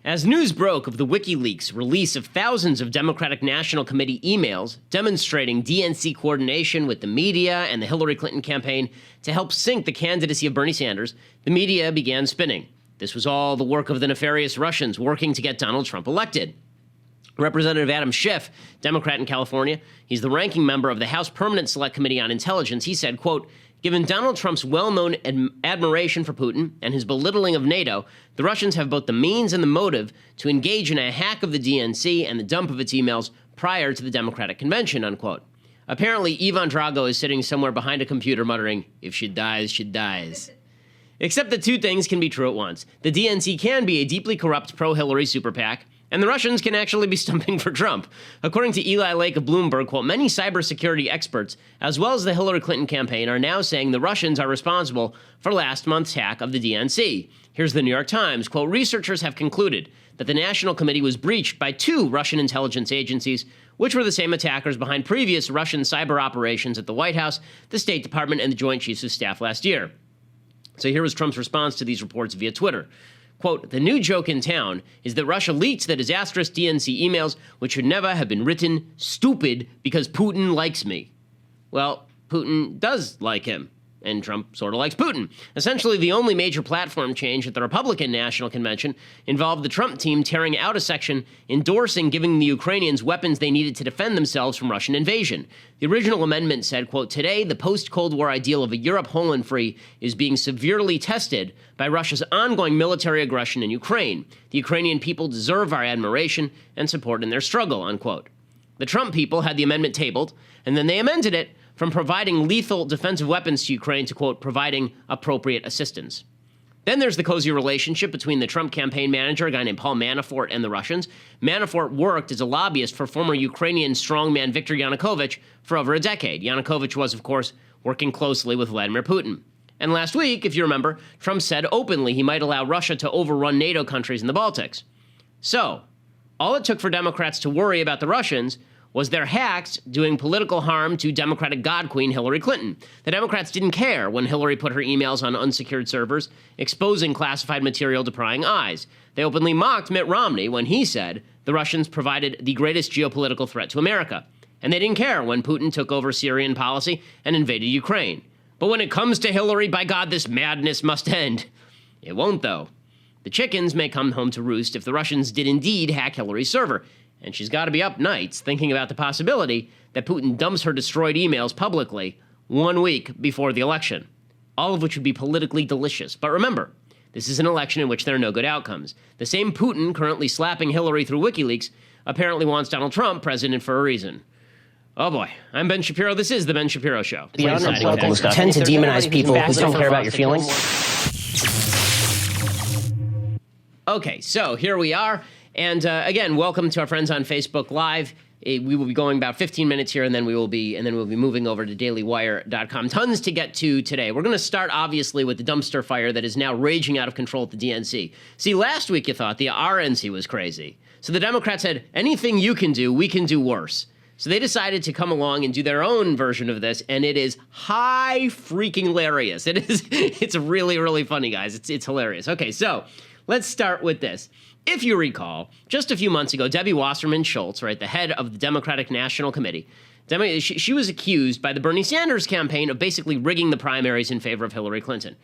As news broke of the WikiLeaks release of thousands of Democratic National Committee emails demonstrating DNC coordination with the media and the Hillary Clinton campaign to help sink the candidacy of Bernie Sanders, the media began spinning. This was all the work of the nefarious Russians working to get Donald Trump elected. Representative Adam Schiff, Democrat in California, he's the ranking member of the House Permanent Select Committee on Intelligence. He said, quote, "Given Donald Trump's well-known admiration for Putin and his belittling of NATO, the Russians have both the means and the motive to engage in a hack of the DNC and the dump of its emails prior to the Democratic convention," unquote. Apparently, Ivan Drago is sitting somewhere behind a computer muttering, "If she dies, she dies." Except that two things can be true at once. The DNC can be a deeply corrupt pro-Hillary super PAC, and the Russians can actually be stumping for Trump. According to Eli Lake of Bloomberg, quote, "Many cybersecurity experts, as well as the Hillary Clinton campaign, are now saying the Russians are responsible for last month's hack of the DNC." Here's the New York Times, quote, "Researchers have concluded that the National Committee was breached by two Russian intelligence agencies, which were the same attackers behind previous Russian cyber operations at the White House, the State Department, and the Joint Chiefs of Staff last year." So here was Trump's response to these reports via Twitter. Quote, "The new joke in town is that Russia leaked the disastrous DNC emails, which should never have been written, stupid, because Putin likes me." Well, Putin does like him, and Trump sort of likes Putin. Essentially, the only major platform change at the Republican National Convention involved the Trump team tearing out a section endorsing giving the Ukrainians weapons they needed to defend themselves from Russian invasion. The original amendment said, quote, "Today, the post-Cold War ideal of a Europe whole and free is being severely tested by Russia's ongoing military aggression in Ukraine. The Ukrainian people deserve our admiration and support in their struggle," unquote. The Trump people had the amendment tabled, and then they amended it from providing lethal defensive weapons to Ukraine to, quote, "providing appropriate assistance." Then there's the cozy relationship between the Trump campaign manager, a guy named Paul Manafort, and the Russians. Manafort worked as a lobbyist for former Ukrainian strongman Viktor Yanukovych for over a decade. Yanukovych was, of course, working closely with Vladimir Putin. And last week, if you remember, Trump said openly he might allow Russia to overrun NATO countries in the Baltics. So, all it took for Democrats to worry about the Russians was their hacks doing political harm to Democratic God Queen Hillary Clinton. The Democrats didn't care when Hillary put her emails on unsecured servers, exposing classified material to prying eyes. They openly mocked Mitt Romney when he said the Russians provided the greatest geopolitical threat to America. And they didn't care when Putin took over Syrian policy and invaded Ukraine. But when it comes to Hillary, by God, this madness must end. It won't, though. The chickens may come home to roost if the Russians did indeed hack Hillary's server. And she's got to be up nights thinking about the possibility that Putin dumps her destroyed emails publicly 1 week before the election, all of which would be politically delicious. But remember, this is an election in which there are no good outcomes. The same Putin currently slapping Hillary through WikiLeaks apparently wants Donald Trump president for a reason. Oh boy, I'm Ben Shapiro. This is The Ben Shapiro Show. The unpolitical tend to demonize people who don't care about your feelings. Okay, so here we are. And again, welcome to our friends on Facebook Live. We will be going about 15 minutes here, and then we'll be moving over to dailywire.com. Tons to get to today. We're going to start, obviously, with the dumpster fire that is now raging out of control at the DNC. See, last week you thought the RNC was crazy. So the Democrats said, anything you can do, we can do worse. So they decided to come along and do their own version of this, and it is high freaking hilarious. It's really, really funny, guys. It's hilarious. Okay, so let's start with this. If you recall, just a few months ago, Debbie Wasserman Schultz, right, the head of the Democratic National Committee, she was accused by the Bernie Sanders campaign of basically rigging the primaries in favor of Hillary Clinton.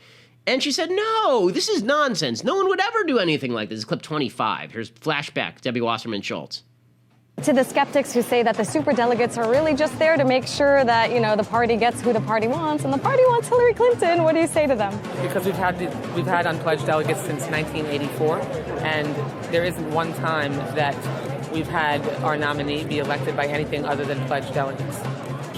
And she said, no, this is nonsense. No one would ever do anything like this. It's clip 25. Here's flashback, Debbie Wasserman Schultz. To the skeptics who say that the superdelegates are really just there to make sure that, the party gets who the party wants, and the party wants Hillary Clinton, what do you say to them? Because we've had unpledged delegates since 1984, and there isn't one time that we've had our nominee be elected by anything other than pledged delegates.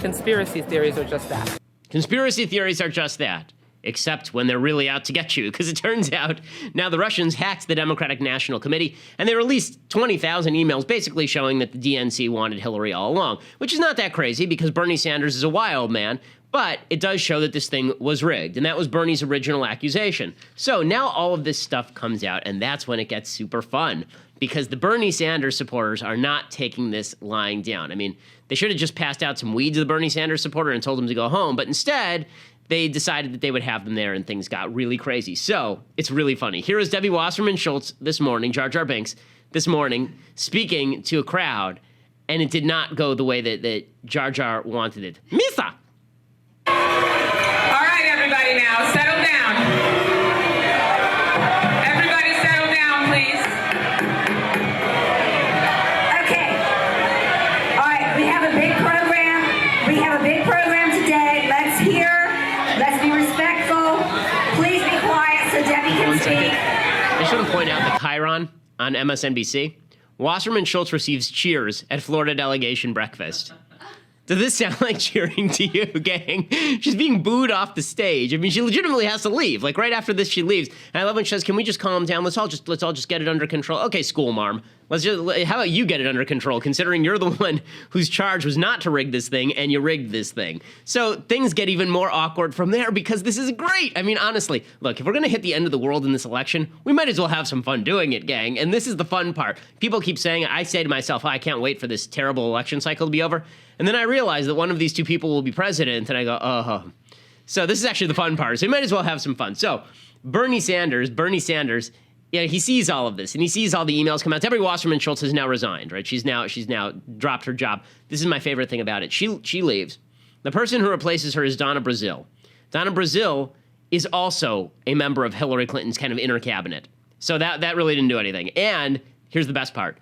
Conspiracy theories are just that. Conspiracy theories are just that. Except when they're really out to get you, because it turns out now the Russians hacked the Democratic National Committee, and they released 20,000 emails basically showing that the DNC wanted Hillary all along, which is not that crazy because Bernie Sanders is a wild man, but it does show that this thing was rigged, and that was Bernie's original accusation. So now all of this stuff comes out, and that's when it gets super fun, because the Bernie Sanders supporters are not taking this lying down. I mean, they should have just passed out some weed to the Bernie Sanders supporter and told him to go home, but instead they decided that they would have them there, and things got really crazy. So it's really funny. Here is Debbie Wasserman Schultz this morning, Jar Jar Binks, this morning, speaking to a crowd, and it did not go the way that Jar Jar wanted it. Misa! All right, everybody now, settle down. Everybody settle down, please. Okay. All right, we have a big program. We have a big program today. Let's hear. Let's be respectful. Please be quiet so Debbie can speak. I just want to point out the Chiron on MSNBC. Wasserman Schultz receives cheers at Florida delegation breakfast. Does this sound like cheering to you, gang? She's being booed off the stage. I mean, she legitimately has to leave. Like, right after this, she leaves. And I love when she says, "Can we just calm down? Let's all just get it under control." Okay, school marm. How about you get it under control, considering you're the one whose charge was not to rig this thing, and you rigged this thing. So things get even more awkward from there, because this is great. I mean, honestly, look, if we're going to hit the end of the world in this election, we might as well have some fun doing it, gang. And this is the fun part. People keep saying, I say to myself, I can't wait for this terrible election cycle to be over. And then I realize that one of these two people will be president, and I go, oh. So this is actually the fun part. So we might as well have some fun. So Bernie Sanders, yeah, he sees all of this, and he sees all the emails come out. Debbie Wasserman Schultz has now resigned, right? She's now dropped her job. This is my favorite thing about it. She leaves. The person who replaces her is Donna Brazile. Donna Brazile is also a member of Hillary Clinton's kind of inner cabinet. So that really didn't do anything. And here's the best part.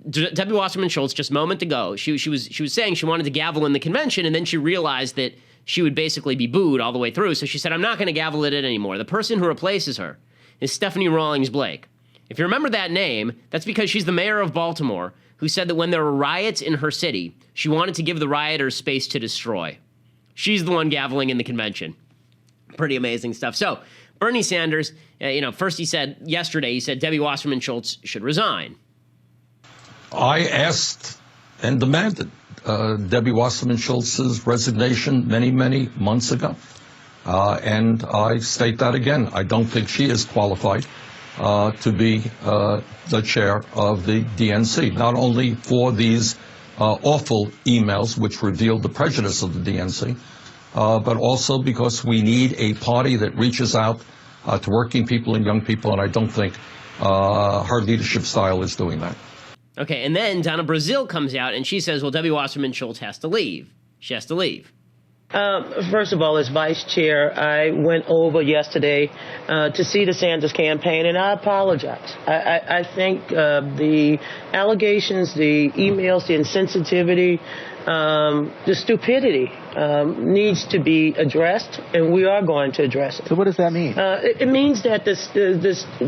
Debbie Wasserman Schultz, just a moment ago, she was saying she wanted to gavel in the convention, and then she realized that she would basically be booed all the way through. So she said, I'm not going to gavel it in anymore. The person who replaces her is Stephanie Rawlings-Blake. If you remember that name, that's because she's the mayor of Baltimore, who said that when there were riots in her city, she wanted to give the rioters space to destroy. She's the one gaveling in the convention. Pretty amazing stuff. So Bernie Sanders, first he said Debbie Wasserman Schultz should resign. I asked and demanded Debbie Wasserman Schultz's resignation many, many months ago. And I state that again. I don't think she is qualified to be the chair of the DNC, not only for these awful emails which revealed the prejudice of the DNC, but also because we need a party that reaches out to working people and young people, and I don't think her leadership style is doing that. Okay, and then Donna Brazile comes out, and she says, well, Debbie Wasserman Schultz has to leave. She has to leave. First of all, as vice chair, I went over yesterday to see the Sanders campaign, and I apologize. I think the allegations, the emails, the insensitivity, the stupidity needs to be addressed, and we are going to address it. So what does that mean? It means that this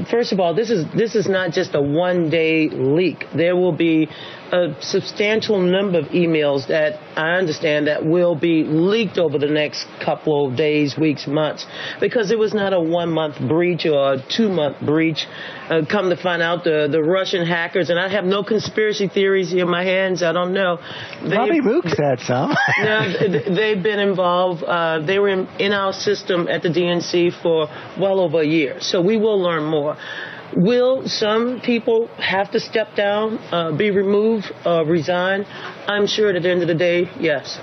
first of all, this is not just a one-day leak. There will be a substantial number of emails that I understand that will be leaked over the next couple of days, weeks, months, because it was not a 1-month breach or a 2-month breach. Come to find out, the Russian hackers, and I have no conspiracy theories in my hands. I don't know. Bobby Mook said some. They've been involved. They were in our system at the DNC for well over a year. So we will learn more. Will some people have to step down, be removed, resign? I'm sure at the end of the day, yes.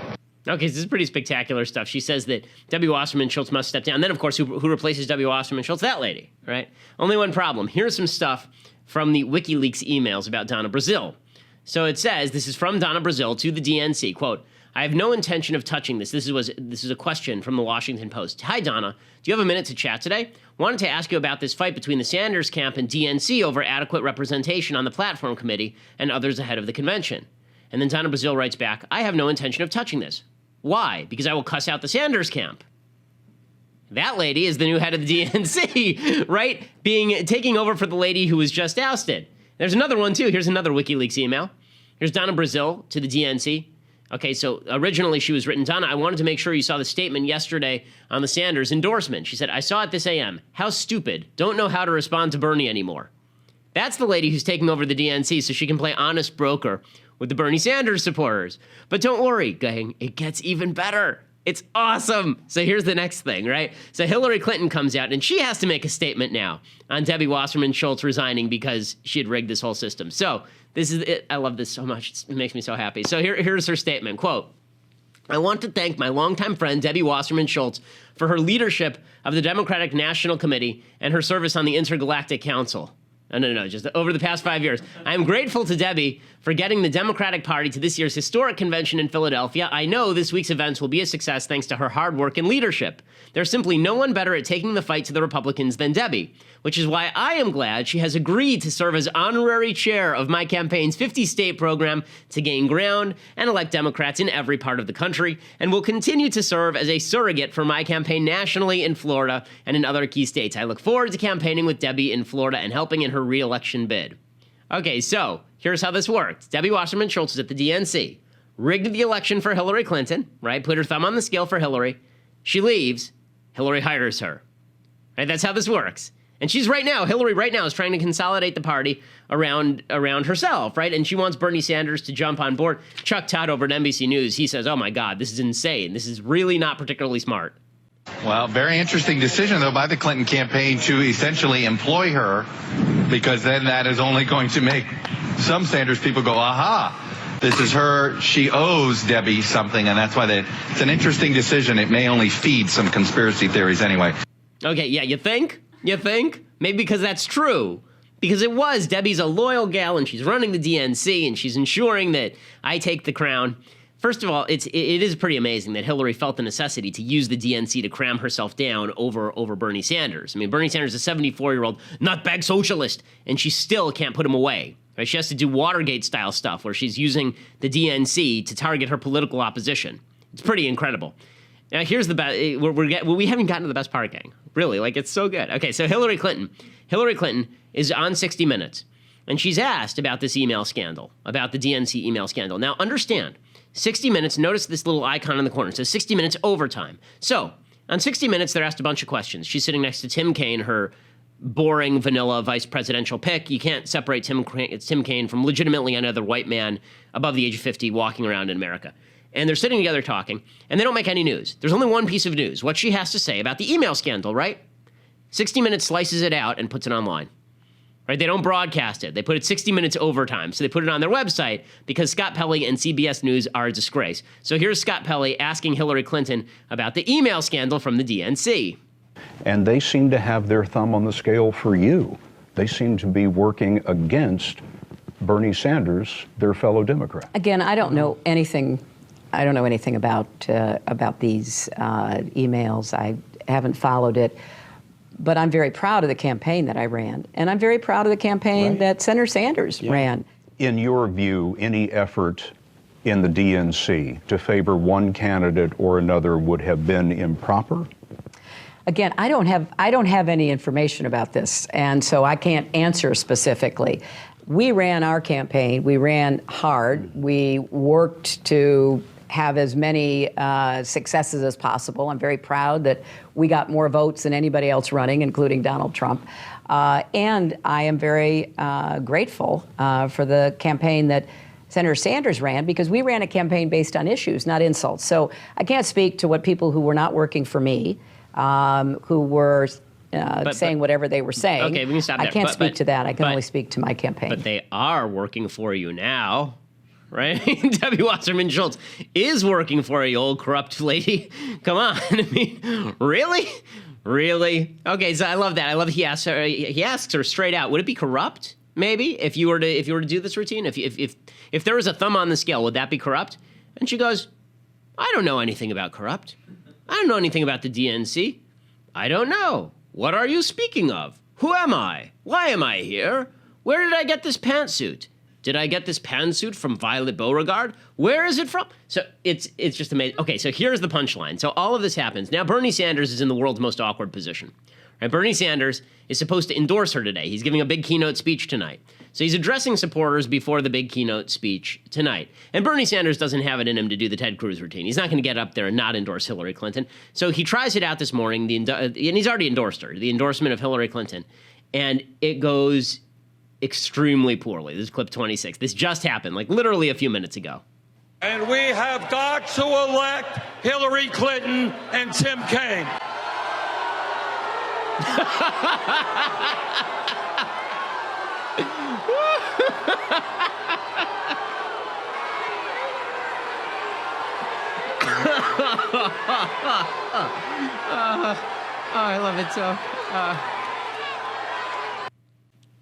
Okay, so this is pretty spectacular stuff. She says that Debbie Wasserman Schultz must step down. Then, of course, who replaces Debbie Wasserman Schultz? That lady, right? Only one problem. Here's some stuff from the WikiLeaks emails about Donna Brazile. So it says, this is from Donna Brazile to the DNC, quote, I have no intention of touching this. This is a question from the Washington Post. Hi, Donna. Do you have a minute to chat today? Wanted to ask you about this fight between the Sanders camp and DNC over adequate representation on the platform committee and others ahead of the convention. And then Donna Brazile writes back, I have no intention of touching this. Why? Because I will cuss out the Sanders camp. That lady is the new head of the DNC, right? Taking over for the lady who was just ousted. There's another one, too. Here's another WikiLeaks email. Here's Donna Brazile to the DNC. Okay, so originally she was written, Donna, I wanted to make sure you saw the statement yesterday on the Sanders endorsement. She said, I saw it this AM. How stupid. Don't know how to respond to Bernie anymore. That's the lady who's taking over the DNC so she can play honest broker with the Bernie Sanders supporters. But don't worry, gang, it gets even better. It's awesome. So here's the next thing, right? So Hillary Clinton comes out, and she has to make a statement now on Debbie Wasserman Schultz resigning because she had rigged this whole system. So this is it. I love this so much. It makes me so happy. So here's her statement, quote, I want to thank my longtime friend, Debbie Wasserman Schultz, for her leadership of the Democratic National Committee and her service on the Intergalactic Council. No, just over the past 5 years. I am grateful to Debbie for getting the Democratic Party to this year's historic convention in Philadelphia. I know this week's events will be a success thanks to her hard work and leadership. There's simply no one better at taking the fight to the Republicans than Debbie, which is why I am glad she has agreed to serve as honorary chair of my campaign's 50-state program to gain ground and elect Democrats in every part of the country, and will continue to serve as a surrogate for my campaign nationally in Florida and in other key states. I look forward to campaigning with Debbie in Florida and helping in her re-election bid. Okay, so here's how this worked. Debbie Wasserman Schultz is at the DNC, rigged the election for Hillary Clinton, right? Put her thumb on the scale for Hillary. She leaves. Hillary hires her. Right? That's how this works. And Hillary right now is trying to consolidate the party around herself, right? And she wants Bernie Sanders to jump on board. Chuck Todd over at NBC News, he says, oh my God, this is insane. This is really not particularly smart. Well, very interesting decision, though, by the Clinton campaign to essentially employ her, because then that is only going to make some Sanders people go, aha, this is her. She owes Debbie something, and that's why it's an interesting decision. It may only feed some conspiracy theories anyway. Okay, yeah, you think? You think? Maybe because that's true. Because Debbie's a loyal gal, and she's running the DNC, and she's ensuring that I take the crown. First of all, it is pretty amazing that Hillary felt the necessity to use the DNC to cram herself down over Bernie Sanders. I mean, Bernie Sanders is a 74-year-old nutbag socialist, and she still can't put him away. Right? She has to do Watergate-style stuff where she's using the DNC to target her political opposition. It's pretty incredible. Now, here's the best. We haven't gotten to the best part, gang. Really, it's so good. Okay, so Hillary Clinton is on 60 Minutes, and she's asked about this email scandal, about the DNC email scandal. Now, understand, 60 Minutes, notice this little icon in the corner. It says 60 Minutes overtime. So, on 60 Minutes, they're asked a bunch of questions. She's sitting next to Tim Kaine, her boring, vanilla vice presidential pick. You can't separate Tim Kaine from legitimately another white man above the age of 50 walking around in America. And they're sitting together talking, and they don't make any news. There's only one piece of news, what she has to say about the email scandal, right? 60 Minutes slices it out and puts it online. Right? They don't broadcast it. They put it 60 Minutes overtime. So they put it on their website because Scott Pelley and CBS News are a disgrace. So here's Scott Pelley asking Hillary Clinton about the email scandal from the DNC. And they seem to have their thumb on the scale for you. They seem to be working against Bernie Sanders, their fellow Democrat. Again, I don't know anything about these emails. I haven't followed it. But I'm very proud of the campaign that I ran. And I'm very proud of the campaign that Senator Sanders ran. In your view, any effort in the DNC to favor one candidate or another would have been improper? Again, I don't have any information about this, and so I can't answer specifically. We ran our campaign. We ran hard. We worked to have as many successes as possible. I'm very proud that we got more votes than anybody else running, including Donald Trump. And I am very grateful for the campaign that Senator Sanders ran, because we ran a campaign based on issues, not insults. So I can't speak to what people who were not working for me, who were saying whatever they were saying. Okay, we can stop there. I can't speak to that. I can only speak to my campaign. But they are working for you now. Right? Debbie Wasserman Schultz is working for you, old corrupt lady. Come on. I mean, really? Really? Okay, so I love that. I love he asks her straight out, would it be corrupt? Maybe if you were to do this routine, if there was a thumb on the scale, would that be corrupt? And she goes, I don't know anything about corrupt. I don't know anything about the DNC. I don't know. What are you speaking of? Who am I? Why am I here? Where did I get this pantsuit? Did I get this pantsuit from Violet Beauregard? Where is it from? So it's just amazing. Okay, so here's the punchline. So all of this happens. Now Bernie Sanders is in the world's most awkward position. Right? Bernie Sanders is supposed to endorse her today. He's giving a big keynote speech tonight. So he's addressing supporters before the big keynote speech tonight. And Bernie Sanders doesn't have it in him to do the Ted Cruz routine. He's not going to get up there and not endorse Hillary Clinton. So he tries it out this morning, and he's already endorsed her, the endorsement of Hillary Clinton. And it goes extremely poorly. This is clip 26. This just happened, like literally a few minutes ago. And we have got to elect Hillary Clinton and Tim Kaine. I love it so.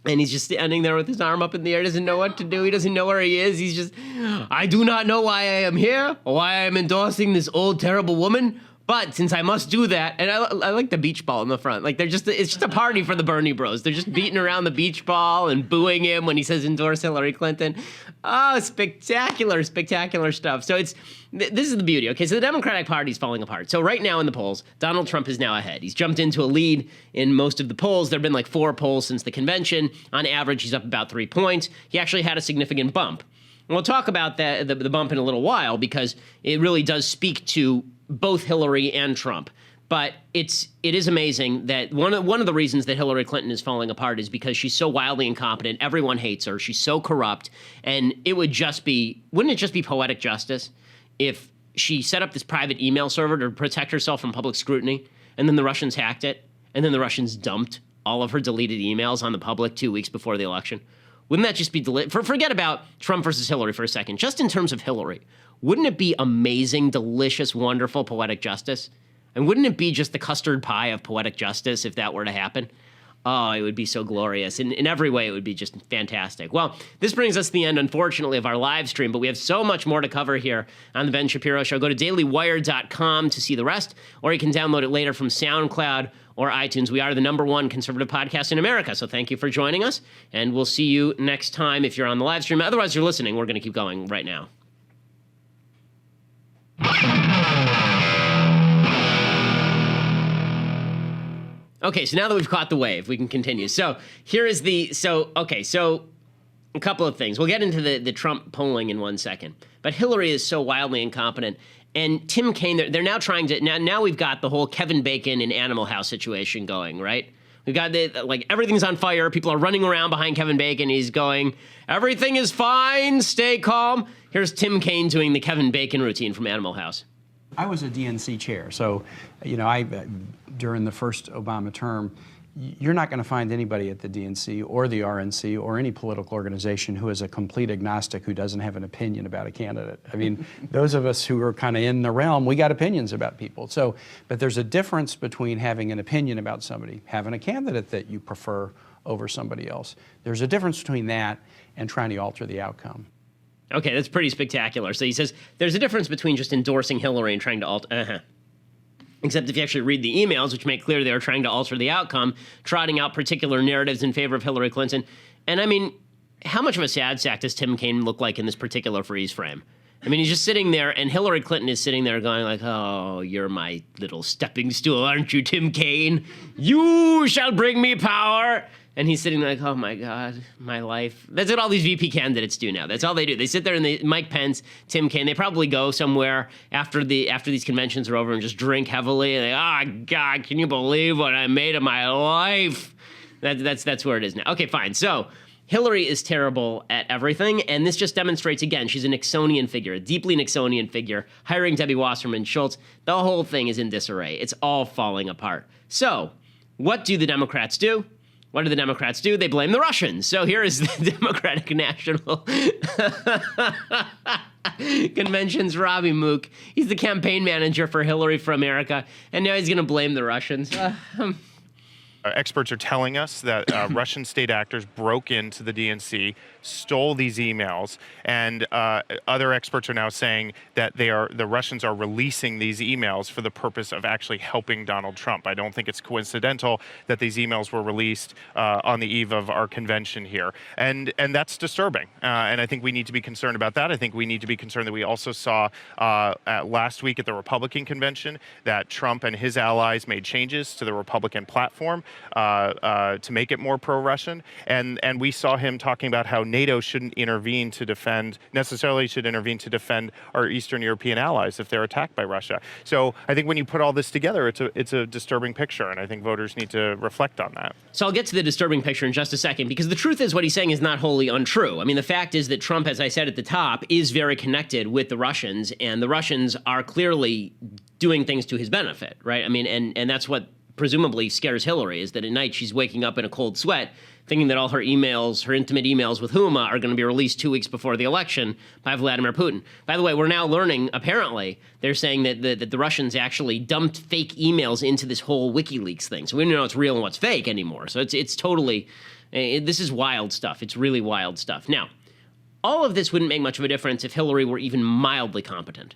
And he's just standing there with his arm up in the air, doesn't know what to do. He doesn't know where he is. He's just, I do not know why I am here or why I am endorsing this old, terrible woman. But since I must do that, and I like the beach ball in the front. Like, it's just a party for the Bernie bros. They're just beating around the beach ball and booing him when he says endorse Hillary Clinton. Oh, spectacular, spectacular stuff. So this is the beauty. Okay, so the Democratic Party is falling apart. So right now in the polls, Donald Trump is now ahead. He's jumped into a lead in most of the polls. There have been like 4 polls since the convention. On average, he's up about 3 points. He actually had a significant bump. And we'll talk about the bump in a little while because it really does speak to both Hillary and Trump. But it is amazing that one of the reasons that Hillary Clinton is falling apart is because she's so wildly incompetent. Everyone hates her. She's so corrupt. And wouldn't it just be poetic justice if she set up this private email server to protect herself from public scrutiny, and then the Russians hacked it, and then the Russians dumped all of her deleted emails on the public 2 weeks before the election? Wouldn't that just be forget about Trump versus Hillary for a second. Just in terms of Hillary, wouldn't it be amazing, delicious, wonderful poetic justice? And wouldn't it be just the custard pie of poetic justice if that were to happen? Oh, it would be so glorious. In every way, it would be just fantastic. Well, this brings us to the end, unfortunately, of our live stream, but we have so much more to cover here on The Ben Shapiro Show. Go to dailywire.com to see the rest, or you can download it later from SoundCloud or iTunes. We are the #1 conservative podcast in America, so thank you for joining us, and we'll see you next time if you're on the live stream. Otherwise, you're listening. We're going to keep going right now. Okay, so now that we've caught the wave, we can continue. So here is so a couple of things. We'll get into the Trump polling in 1 second. But Hillary is so wildly incompetent. And Tim Kaine, they're now trying to, now we've got the whole Kevin Bacon and Animal House situation going, right? We've got everything's on fire. People are running around behind Kevin Bacon. He's going, everything is fine, stay calm. Here's Tim Kaine doing the Kevin Bacon routine from Animal House. I was a DNC chair, so, during the first Obama term, you're not going to find anybody at the DNC or the RNC or any political organization who is a complete agnostic who doesn't have an opinion about a candidate. I mean, those of us who are kind of in the realm, we got opinions about people. So, but there's a difference between having an opinion about somebody, having a candidate that you prefer over somebody else. There's a difference between that and trying to alter the outcome. Okay, that's pretty spectacular. So he says there's a difference between just endorsing Hillary and trying to alter. Except if you actually read the emails, which make clear they're trying to alter the outcome, trotting out particular narratives in favor of Hillary Clinton. And I mean, how much of a sad sack does Tim Kaine look like in this particular freeze frame? I mean, he's just sitting there, and Hillary Clinton is sitting there going like, oh, you're my little stepping stool, aren't you, Tim Kaine? You shall bring me power. And he's sitting there like, oh, my God, my life. That's what all these VP candidates do now. That's all they do. They sit there and Mike Pence, Tim Kaine, they probably go somewhere after these conventions are over and just drink heavily. And they, oh, God, can you believe what I made of my life? That's where it is now. Okay, fine. So Hillary is terrible at everything, and this just demonstrates, again, she's a Nixonian figure, a deeply Nixonian figure, hiring Debbie Wasserman, Schultz. The whole thing is in disarray. It's all falling apart. So what do the Democrats do? What do the Democrats do? They blame the Russians. So here is the Democratic National Convention's Robbie Mook. He's the campaign manager for Hillary for America, and now he's going to blame the Russians. Experts are telling us that Russian state actors broke into the DNC, stole these emails, and other experts are now saying that the Russians are releasing these emails for the purpose of actually helping Donald Trump. I don't think it's coincidental that these emails were released on the eve of our convention here, and that's disturbing. And I think we need to be concerned about that. I think we need to be concerned that we also saw last week at the Republican convention that Trump and his allies made changes to the Republican platform to make it more pro-Russian, and we saw him talking about how NATO shouldn't intervene to defend our Eastern European allies if they're attacked by Russia. So I think when you put all this together, it's a disturbing picture, and I think voters need to reflect on that. So I'll get to the disturbing picture in just a second, because the truth is what he's saying is not wholly untrue. I mean, the fact is that Trump, as I said at the top, is very connected with the Russians, and the Russians are clearly doing things to his benefit, right? I mean, and that's what presumably scares Hillary, is that at night she's waking up in a cold sweat, thinking that all her emails, her intimate emails with Huma, are going to be released 2 weeks before the election by Vladimir Putin. By the way, we're now learning, apparently, they're saying that the Russians actually dumped fake emails into this whole WikiLeaks thing. So we don't know what's real and what's fake anymore. So it's totally, this is wild stuff. It's really wild stuff. Now, all of this wouldn't make much of a difference if Hillary were even mildly competent.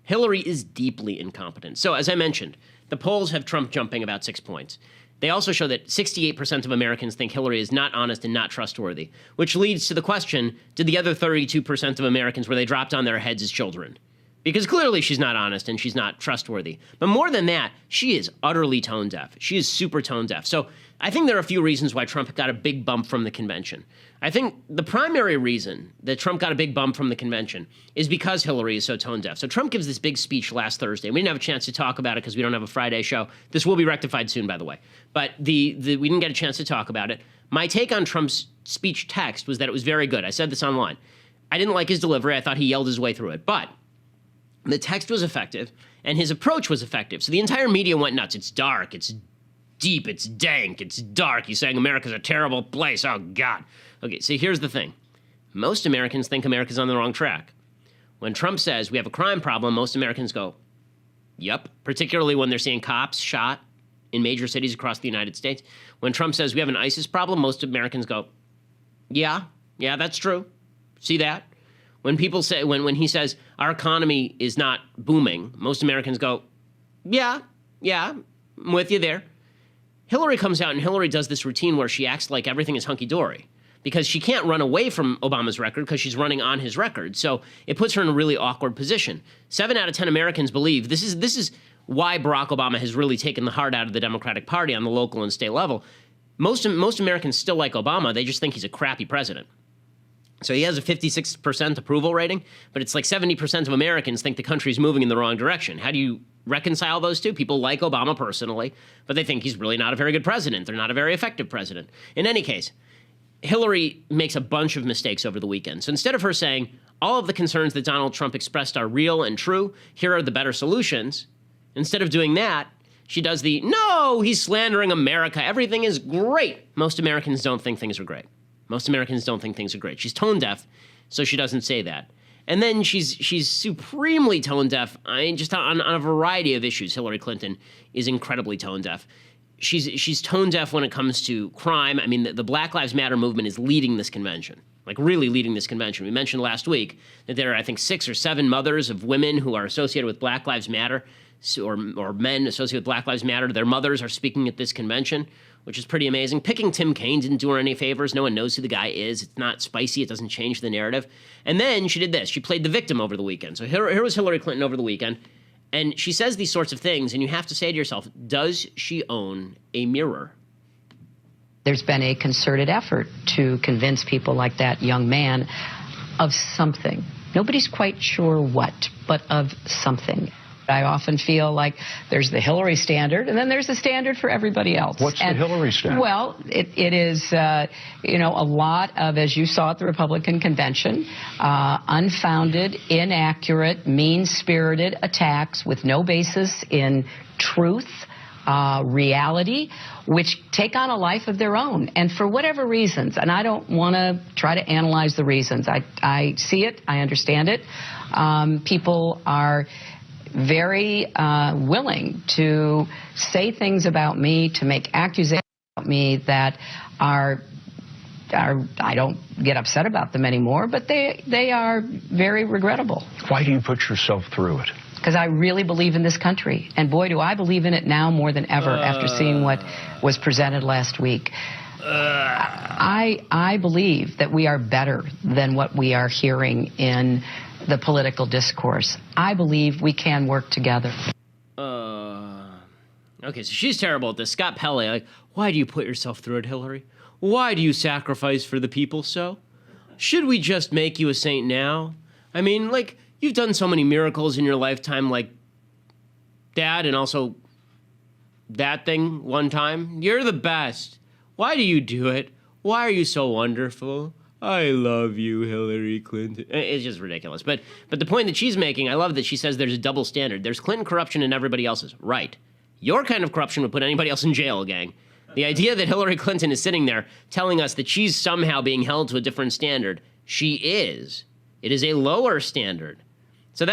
Hillary is deeply incompetent. So as I mentioned, the polls have Trump jumping about 6 points. They also show that 68% of Americans think Hillary is not honest and not trustworthy, which leads to the question, did the other 32% of Americans, were they dropped on their heads as children? Because clearly she's not honest and she's not trustworthy. But more than that, she is utterly tone deaf. She is super tone deaf. So I think there are a few reasons why Trump got a big bump from the convention. I think the primary reason that Trump got a big bump from the convention is because Hillary is so tone deaf. So Trump gives this big speech last Thursday. We didn't have a chance to talk about it because we don't have a Friday show. This will be rectified soon, by the way. But we didn't get a chance to talk about it. My take on Trump's speech text was that it was very good. I said this online. I didn't like his delivery. I thought he yelled his way through it. But the text was effective, and his approach was effective. So the entire media went nuts. It's dark. It's deep. It's dank. It's dark. He's saying America's a terrible place. Oh, God. Okay, so here's the thing. Most Americans think America's on the wrong track. When Trump says we have a crime problem, most Americans go, yep, particularly when they're seeing cops shot in major cities across the United States. When Trump says we have an ISIS problem, most Americans go, yeah, that's true. See that? When people say, when he says our economy is not booming, most Americans go, yeah, I'm with you there. Hillary comes out and Hillary does this routine where she acts like everything is hunky-dory because she can't run away from Obama's record because she's running on his record. So it puts her in a really awkward position. 7 out of 10 Americans believe this is why Barack Obama has really taken the heart out of the Democratic Party on the local and state level. Most Americans still like Obama. They just think he's a crappy president. So he has a 56% approval rating, but it's like 70% of Americans think the country's moving in the wrong direction. How do you reconcile those two? People like Obama personally, but they think he's really not a very good president. They're not a very effective president. In any case, Hillary makes a bunch of mistakes over the weekend. So instead of her saying, all of the concerns that Donald Trump expressed are real and true, here are the better solutions, instead of doing that, she does the, no, he's slandering America, everything is great. Most Americans don't think things are great. Most Americans don't think things are great. She's tone deaf, so she doesn't say that. And then she's supremely tone deaf just on a variety of issues. Hillary Clinton is incredibly tone deaf. She's tone deaf when it comes to crime. I mean, the Black Lives Matter movement is leading this convention, like really leading this convention. We mentioned last week that there are, I think, 6 or 7 mothers of women who are associated with Black Lives Matter, or men associated with Black Lives Matter. Their mothers are speaking at this convention, which is pretty amazing. Picking Tim Kaine didn't do her any favors. No one knows who the guy is. It's not spicy. It doesn't change the narrative. And then she did this. She played the victim over the weekend. So here was Hillary Clinton over the weekend. And she says these sorts of things, and you have to say to yourself, does she own a mirror? There's been a concerted effort to convince people like that young man of something. Nobody's quite sure what, but of something. I often feel like there's the Hillary standard, and then there's the standard for everybody else. What's the Hillary standard? Well, it is, a lot of, as you saw at the Republican convention, unfounded, inaccurate, mean-spirited attacks with no basis in truth, reality, which take on a life of their own. And for whatever reasons, and I don't want to try to analyze the reasons. I see it. I understand it. People are very willing to say things about me, to make accusations about me that are I don't get upset about them anymore, but they are very regrettable. Why do you put yourself through it? Because I really believe in this country. And boy, do I believe in it now more than ever after seeing what was presented last week. I believe that we are better than what we are hearing in the political discourse. I believe we can work together. Okay, so she's terrible at this. Scott Pelley, like, why do you put yourself through it, Hillary? Why do you sacrifice for the people so? Should we just make you a saint now? I mean, like, you've done so many miracles in your lifetime, like that and also that thing one time. You're the best. Why do you do it? Why are you so wonderful? I love you, Hillary Clinton. It's just ridiculous. But the point that she's making, I love that she says there's a double standard. There's Clinton corruption and everybody else's. Right. Your kind of corruption would put anybody else in jail, gang. The idea that Hillary Clinton is sitting there telling us that she's somehow being held to a different standard, she is. It is a lower standard. So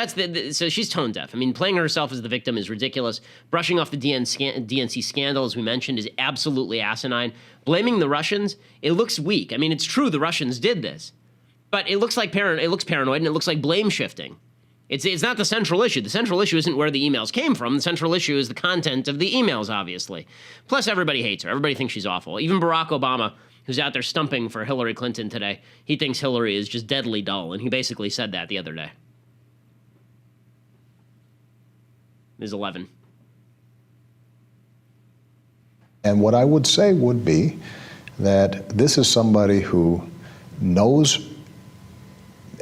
so she's tone deaf. I mean, playing herself as the victim is ridiculous. Brushing off the DNC scandal, as we mentioned, is absolutely asinine. Blaming the Russians, it looks weak. I mean, it's true the Russians did this, but it looks like it looks paranoid, and it looks like blame shifting. It's not the central issue. The central issue isn't where the emails came from. The central issue is the content of the emails, obviously. Plus, everybody hates her. Everybody thinks she's awful. Even Barack Obama, who's out there stumping for Hillary Clinton today, he thinks Hillary is just deadly dull, and he basically said that the other day. Is 11. And what I would say would be that this is somebody who knows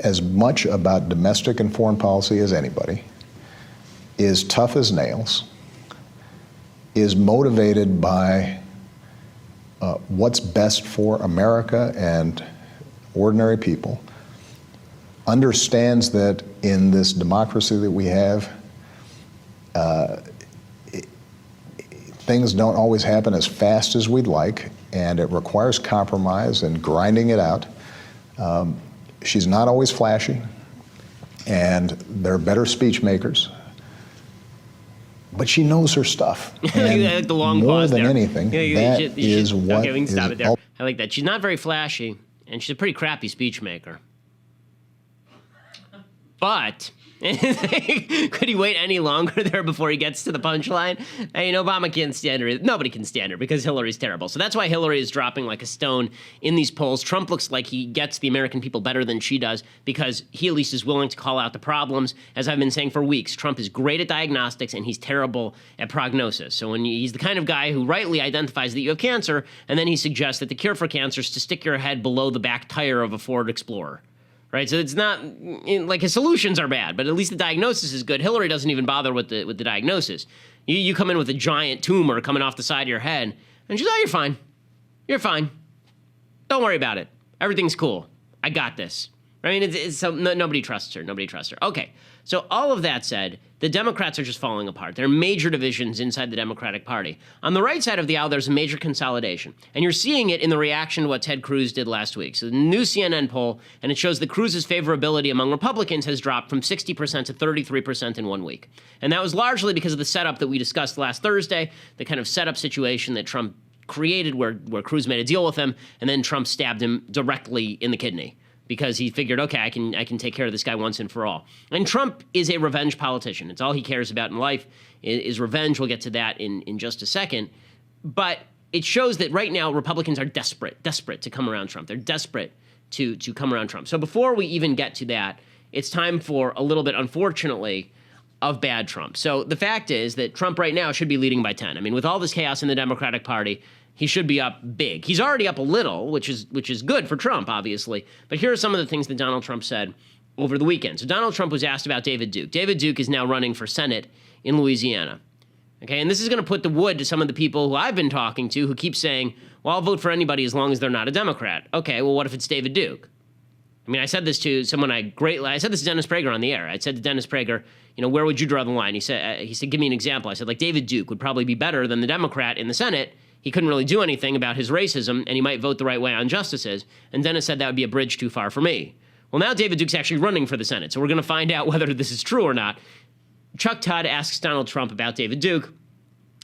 as much about domestic and foreign policy as anybody, is tough as nails, is motivated by what's best for America and ordinary people, understands that in this democracy that we have, things don't always happen as fast as we'd like, and it requires compromise and grinding it out. She's not always flashy, and there are better speech makers, but she knows her stuff. And I like the long more pause than there. anything, that is what okay, we can stop is it there. I like that. She's not very flashy, and she's a pretty crappy speech maker. But could he wait any longer there before he gets to the punchline? I mean, Obama can't stand her. Nobody can stand her because Hillary's terrible. So that's why Hillary is dropping like a stone in these polls. Trump looks like he gets the American people better than she does because he at least is willing to call out the problems. As I've been saying for weeks, Trump is great at diagnostics and he's terrible at prognosis. So when he's the kind of guy who rightly identifies that you have cancer, and then he suggests that the cure for cancer is to stick your head below the back tire of a Ford Explorer. Right, so it's not like his solutions are bad, but at least the diagnosis is good. Hillary doesn't even bother with the diagnosis. You come in with a giant tumor coming off the side of your head, and she's, "Oh, you're fine. Don't worry about it. Everything's cool. I got this." I mean, nobody trusts her. Nobody trusts her. Okay, so all of that said, the Democrats are just falling apart. There are major divisions inside the Democratic Party. On the right side of the aisle, there's a major consolidation. And you're seeing it in the reaction to what Ted Cruz did last week. So the new CNN poll, and it shows that Cruz's favorability among Republicans has dropped from 60% to 33% in 1 week. And that was largely because of the setup that we discussed last Thursday, the kind of setup situation that Trump created where Cruz made a deal with him, and then Trump stabbed him directly in the kidney, because he figured, okay, I can take care of this guy once and for all. And Trump is a revenge politician. It's all he cares about in life is revenge. We'll get to that in just a second. But it shows that right now Republicans are desperate to come around Trump. They're desperate to come around Trump. So before we even get to that, it's time for a little bit, unfortunately, of bad Trump. So the fact is that Trump right now should be leading by 10. I mean, with all this chaos in the Democratic Party, he should be up big. He's already up a little, which is good for Trump, obviously. But here are some of the things that Donald Trump said over the weekend. So Donald Trump was asked about David Duke. David Duke is now running for Senate in Louisiana. Okay, and this is going to put the wood to some of the people who I've been talking to who keep saying, well, I'll vote for anybody as long as they're not a Democrat. Okay, well, what if it's David Duke? I mean, I said this to someone I said this to Dennis Prager on the air. I said to Dennis Prager, where would you draw the line? He said, give me an example. I said, like, David Duke would probably be better than the Democrat in the Senate. He couldn't really do anything about his racism, and he might vote the right way on justices. And Dennis said that would be a bridge too far for me. Well, now David Duke's actually running for the Senate, so we're going to find out whether this is true or not. Chuck Todd asks Donald Trump about David Duke,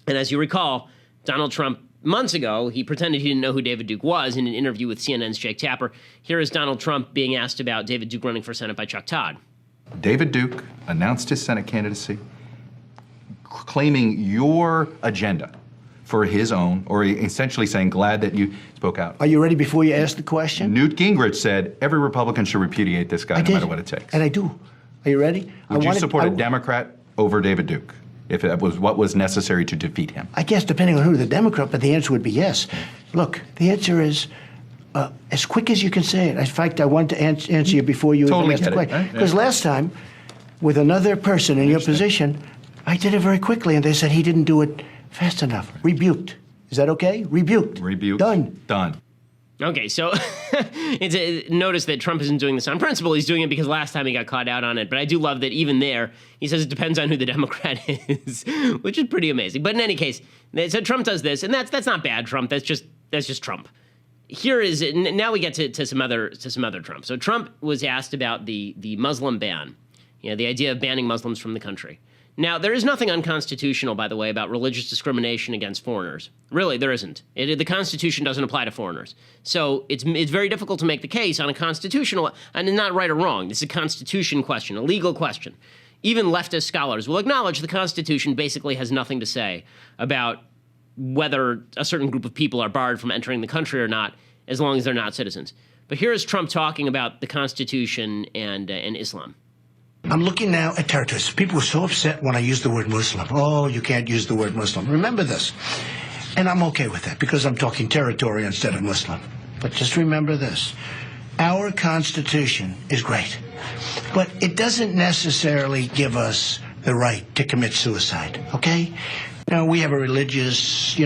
and as you recall, Donald Trump, months ago, he pretended he didn't know who David Duke was in an interview with CNN's Jake Tapper. Here is Donald Trump being asked about David Duke running for Senate by Chuck Todd. David Duke announced his Senate candidacy, claiming your agenda for his own, or essentially saying, glad that you spoke out. Are you ready before you ask the question? Newt Gingrich said, every Republican should repudiate this guy no matter what it takes. And I do. Are you ready? Would you support a Democrat over David Duke if it was what was necessary to defeat him? I guess depending on who the Democrat, but the answer would be yes. Look, the answer is as quick as you can say it. In fact, I want to answer you before you even ask the question. Because last time, with another person in your position, I did it very quickly, and they said he didn't do it fast enough. Rebuked. Is that okay? Rebuked. Rebuked. Done. Done. Okay, so notice that Trump isn't doing this on principle. He's doing it because last time he got caught out on it. But I do love that even there, he says it depends on who the Democrat is, which is pretty amazing. But in any case, so Trump does this, and that's not bad, Trump. That's just Trump. Here is now we get to some other Trump. So Trump was asked about the Muslim ban, the idea of banning Muslims from the country. Now, there is nothing unconstitutional, by the way, about religious discrimination against foreigners. Really, there isn't. The Constitution doesn't apply to foreigners. So it's very difficult to make the case on a constitutional, and not right or wrong. This is a Constitution question, a legal question. Even leftist scholars will acknowledge the Constitution basically has nothing to say about whether a certain group of people are barred from entering the country or not, as long as they're not citizens. But here is Trump talking about the Constitution and Islam. I'm looking now at territories. People were so upset when I used the word Muslim. Oh, you can't use the word Muslim. Remember this. And I'm okay with that because I'm talking territory instead of Muslim. But just remember this. Our Constitution is great, but it doesn't necessarily give us the right to commit suicide, okay? Now, we have a religious,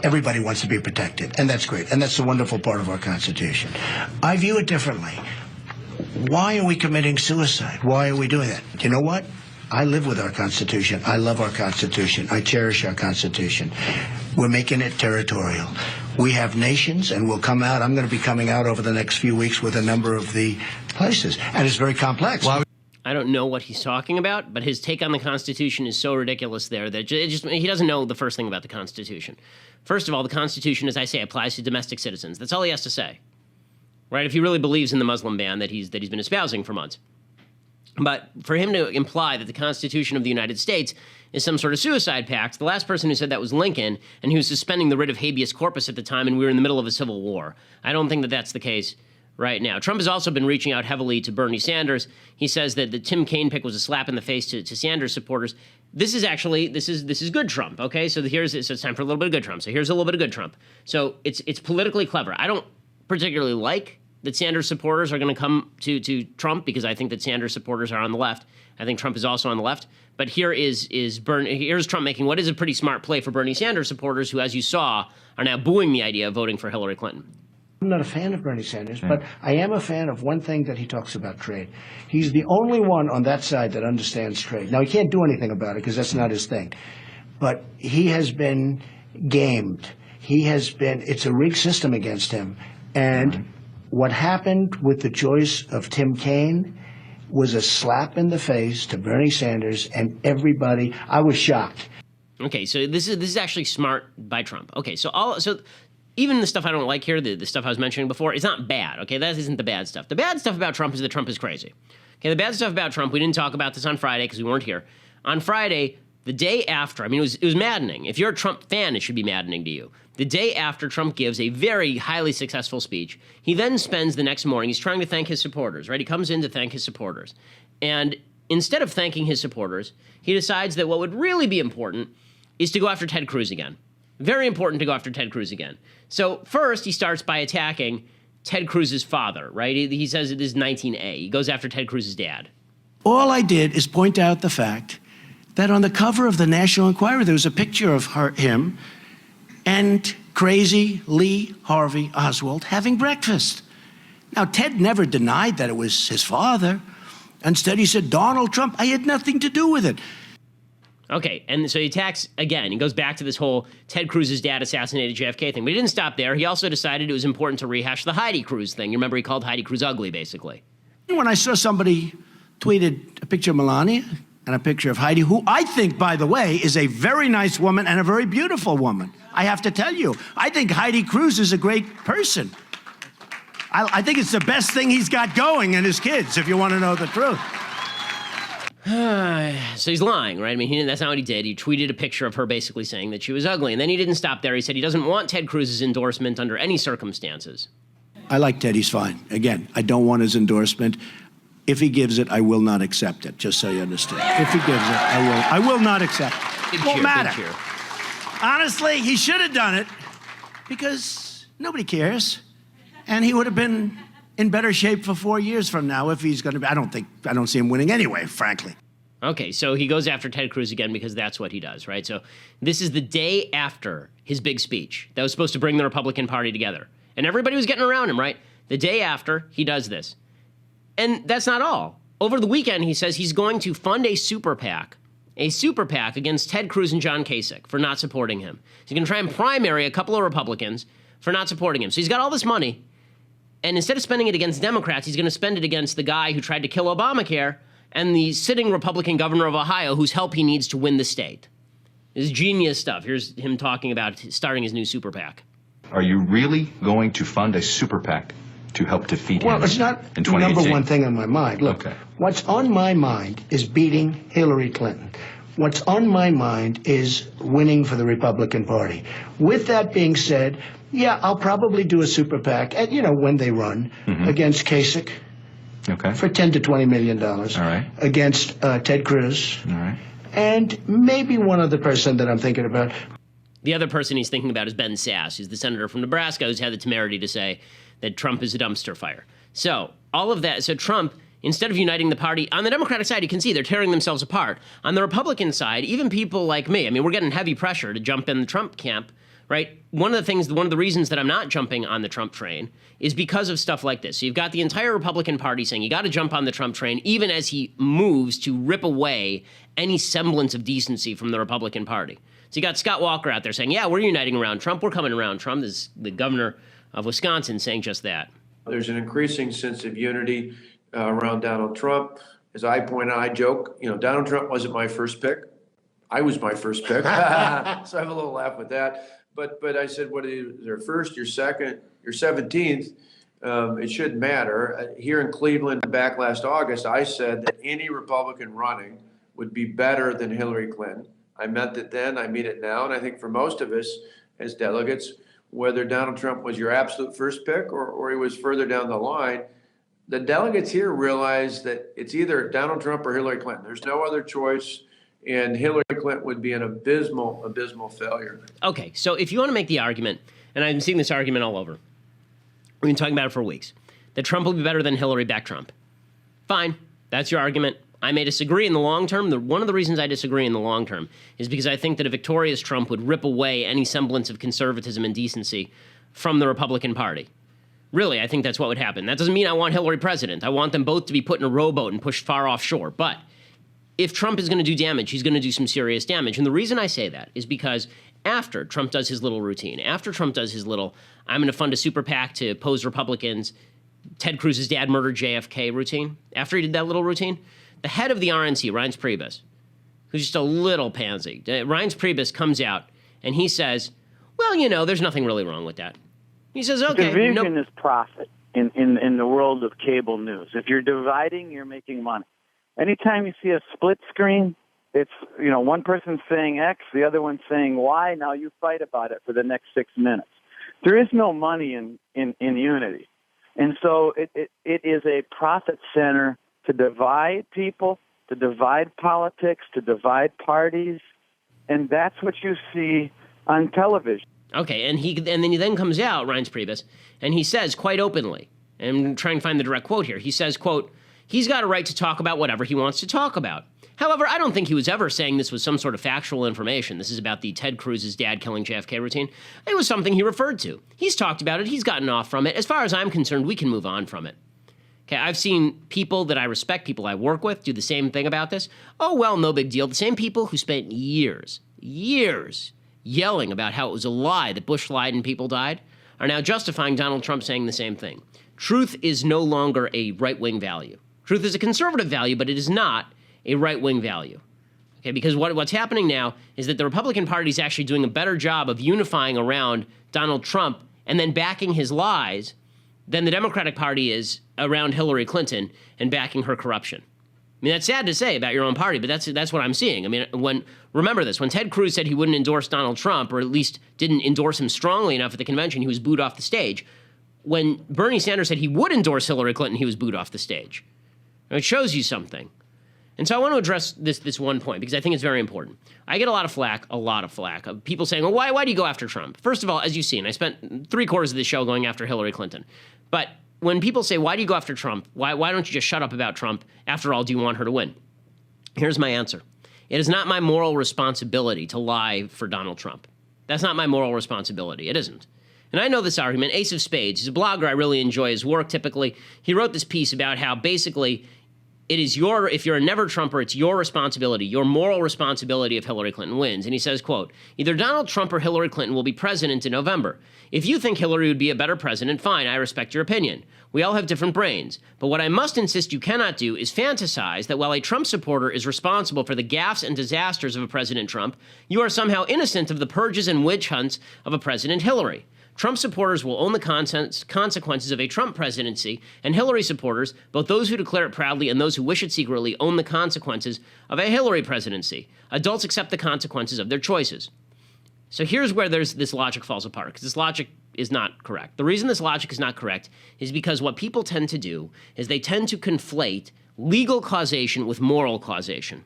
everybody wants to be protected, and that's great, and that's the wonderful part of our Constitution. I view it differently. Why are we committing suicide? Why are we doing that? You know what? I live with our Constitution. I love our Constitution. I cherish our Constitution. We're making it territorial. We have nations, and we'll come out. I'm going to be coming out over the next few weeks with a number of the places, and it's very complex. I don't know what he's talking about, but his take on the Constitution is so ridiculous there that he doesn't know the first thing about the Constitution. First of all, the Constitution, as I say, applies to domestic citizens. That's all he has to say. Right, if he really believes in the Muslim ban that he's been espousing for months. But for him to imply that the Constitution of the United States is some sort of suicide pact, the last person who said that was Lincoln, and he was suspending the writ of habeas corpus at the time, and we were in the middle of a civil war. I don't think that that's the case right now. Trump has also been reaching out heavily to Bernie Sanders. He says that the Tim Kaine pick was a slap in the face to Sanders supporters. This is good Trump, okay? So it's time for a little bit of good Trump. So here's a little bit of good Trump. So it's politically clever. I don't particularly like that Sanders supporters are going to come to Trump because I think that Sanders supporters are on the left. I think Trump is also on the left. But here's Trump making what is a pretty smart play for Bernie Sanders supporters who, as you saw, are now booing the idea of voting for Hillary Clinton. I'm not a fan of Bernie Sanders, but I am a fan of one thing that he talks about, trade. He's the only one on that side that understands trade. Now, he can't do anything about it because that's not his thing. But he has been gamed. It's a rigged system against him. And what happened with the choice of Tim Kaine was a slap in the face to Bernie Sanders and everybody. I was shocked. Okay, so this is actually smart by Trump. Okay, so even the stuff I don't like here, the stuff I was mentioning before, it's not bad. Okay, that isn't the bad stuff. The bad stuff about Trump is that Trump is crazy. Okay, the bad stuff about Trump, we didn't talk about this on Friday because we weren't here. On Friday, the day after, it was maddening. If you're a Trump fan, it should be maddening to you. The day after Trump gives a very highly successful speech, he then spends the next morning, he's trying to thank his supporters, right? He comes in to thank his supporters. And instead of thanking his supporters, he decides that what would really be important is to go after Ted Cruz again. Very important to go after Ted Cruz again. So first, he starts by attacking Ted Cruz's father, right? He says it is 19A. He goes after Ted Cruz's dad. All I did is point out the fact that on the cover of the National Enquirer, there was a picture of him and crazy Lee Harvey Oswald having breakfast. Now, Ted never denied that it was his father. Instead, he said, Donald Trump, I had nothing to do with it. Okay, and so he attacks again. He goes back to this whole Ted Cruz's dad assassinated JFK thing. But he didn't stop there. He also decided it was important to rehash the Heidi Cruz thing. You remember he called Heidi Cruz ugly, basically. When I saw somebody tweeted a picture of Melania and a picture of Heidi, who I think, by the way, is a very nice woman and a very beautiful woman. I have to tell you, I think Heidi Cruz is a great person. I think it's the best thing he's got going in his kids, if you want to know the truth. So he's lying, right? I mean, that's not what he did. He tweeted a picture of her basically saying that she was ugly. And then he didn't stop there. He said he doesn't want Ted Cruz's endorsement under any circumstances. I like Ted. He's fine. Again, I don't want his endorsement. If he gives it, I will not accept it, just so you understand. If he gives it, I will not accept it. It won't matter. Honestly, he should have done it because nobody cares. And he would have been in better shape for 4 years from now if he's going to be. I don't see him winning anyway, frankly. Okay, so he goes after Ted Cruz again because that's what he does, right? So this is the day after his big speech that was supposed to bring the Republican Party together. And everybody was getting around him, right? The day after, he does this. And that's not all. Over the weekend, he says he's going to fund a super PAC against Ted Cruz and John Kasich for not supporting him. He's going to try and primary a couple of Republicans for not supporting him. So he's got all this money, and instead of spending it against Democrats, he's going to spend it against the guy who tried to kill Obamacare and the sitting Republican governor of Ohio whose help he needs to win the state. This is genius stuff. Here's him talking about starting his new super PAC. Are you really going to fund a super PAC to help defeat him? Well, it's not in the 2018? number one thing on my mind. Look, what's on my mind is beating Hillary Clinton. What's on my mind is winning for the Republican Party. With that being said, yeah, I'll probably do a super PAC, when they run, against Kasich for $10 to $20 million. All right. Against Ted Cruz. All right. And maybe one other person that I'm thinking about. The other person he's thinking about is Ben Sasse, who's the senator from Nebraska who's had the temerity to say that Trump is a dumpster fire. So all of that, so Trump, instead of uniting the party, on the Democratic side, you can see they're tearing themselves apart. On the Republican side, even people like me, I mean, we're getting heavy pressure to jump in the Trump camp, right? One of the reasons that I'm not jumping on the Trump train is because of stuff like this. So you've got the entire Republican Party saying you got to jump on the Trump train, even as he moves to rip away any semblance of decency from the Republican Party. So you got Scott Walker out there saying, yeah, we're uniting around Trump. We're coming around Trump. This is the governor of Wisconsin saying just that. There's an increasing sense of unity around Donald Trump. As I point out, I joke, Donald Trump wasn't my first pick. I was my first pick. So I have a little laugh with that. But I said, what is your first, your second, your 17th? It shouldn't matter. Here in Cleveland back last August, I said that any Republican running would be better than Hillary Clinton. I meant it then, I mean it now, and I think for most of us as delegates, whether Donald Trump was your absolute first pick or he was further down the line, the delegates here realize that it's either Donald Trump or Hillary Clinton. There's no other choice, and Hillary Clinton would be an abysmal failure. Okay, so if you want to make the argument, and I've been seeing this argument all over, we've been talking about it for weeks, that Trump will be better than Hillary, back Trump. Fine, that's your argument. I may disagree in the long term. One of the reasons I disagree in the long term is because I think that a victorious Trump would rip away any semblance of conservatism and decency from the Republican Party. Really, I think that's what would happen. That doesn't mean I want Hillary president. I want them both to be put in a rowboat and pushed far offshore. But if Trump is going to do damage, he's going to do some serious damage. And the reason I say that is because after Trump does his little routine, after Trump does his little, I'm going to fund a super PAC to oppose Republicans, Ted Cruz's dad murdered JFK routine, after he did that little routine, the head of the RNC, Reince Priebus, who's just a little pansy, Reince Priebus comes out and he says, well, there's nothing really wrong with that. He says, okay. Division is profit in the world of cable news. If you're dividing, you're making money. Anytime you see a split screen, it's, one person saying X, the other one saying Y. Now you fight about it for the next 6 minutes. There is no money in unity. And so it is a profit center to divide people, to divide politics, to divide parties, and that's what you see on television. Okay, and then he comes out, Reince Priebus, and he says quite openly, and I'm trying to find the direct quote here, he says, quote, he's got a right to talk about whatever he wants to talk about. However, I don't think he was ever saying this was some sort of factual information. This is about the Ted Cruz's dad killing JFK routine. It was something he referred to. He's talked about it. He's gotten off from it. As far as I'm concerned, we can move on from it. Okay, I've seen people that I respect, people I work with, do the same thing about this. Oh, well, no big deal. The same people who spent years yelling about how it was a lie that Bush lied and people died are now justifying Donald Trump saying the same thing. Truth is no longer a right-wing value. Truth is a conservative value, but it is not a right-wing value. Okay, because what's happening now is that the Republican Party is actually doing a better job of unifying around Donald Trump and then backing his lies than the Democratic Party is around Hillary Clinton and backing her corruption. I mean, that's sad to say about your own party, but that's what I'm seeing. I mean, remember this, when Ted Cruz said he wouldn't endorse Donald Trump, or at least didn't endorse him strongly enough at the convention, he was booed off the stage. When Bernie Sanders said he would endorse Hillary Clinton, he was booed off the stage. Now, it shows you something. And so I want to address this one point, because I think it's very important. I get a lot of flack, of people saying, well, why do you go after Trump? First of all, as you've seen, I spent 3/4 of the show going after Hillary Clinton. But when people say, why do you go after Trump? Why don't you just shut up about Trump? After all, do you want her to win? Here's my answer. It is not my moral responsibility to lie for Donald Trump. That's not my moral responsibility. It isn't. And I know this argument. Ace of Spades, he's a blogger. I really enjoy his work typically. He wrote this piece about how basically it is if you're a never Trumper, it's your responsibility, your moral responsibility if Hillary Clinton wins. And he says, quote, either Donald Trump or Hillary Clinton will be president in November. If you think Hillary would be a better president, fine, I respect your opinion. We all have different brains. But what I must insist you cannot do is fantasize that while a Trump supporter is responsible for the gaffes and disasters of a President Trump, you are somehow innocent of the purges and witch hunts of a President Hillary. Trump supporters will own the consequences of a Trump presidency, and Hillary supporters, both those who declare it proudly and those who wish it secretly, own the consequences of a Hillary presidency. Adults accept the consequences of their choices. So here's where this logic falls apart, because this logic is not correct. The reason this logic is not correct is because what people tend to do is they tend to conflate legal causation with moral causation.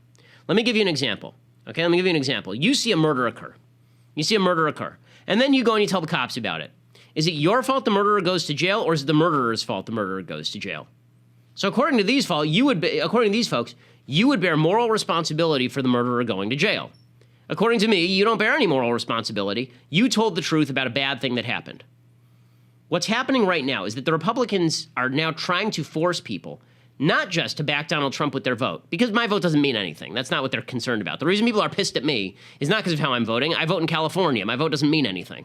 Let me give you an example. Okay, let me give you an example. You see a murder occur. And then you go and you tell the cops about it. Is it your fault the murderer goes to jail, or is it the murderer's fault the murderer goes to jail? So according to these folks, you would bear moral responsibility for the murderer going to jail. According to me, you don't bear any moral responsibility. You told the truth about a bad thing that happened. What's happening right now is that the Republicans are now trying to force people not just to back Donald Trump with their vote, because my vote doesn't mean anything. That's not what they're concerned about. The reason people are pissed at me is not because of how I'm voting. I vote in California. My vote doesn't mean anything.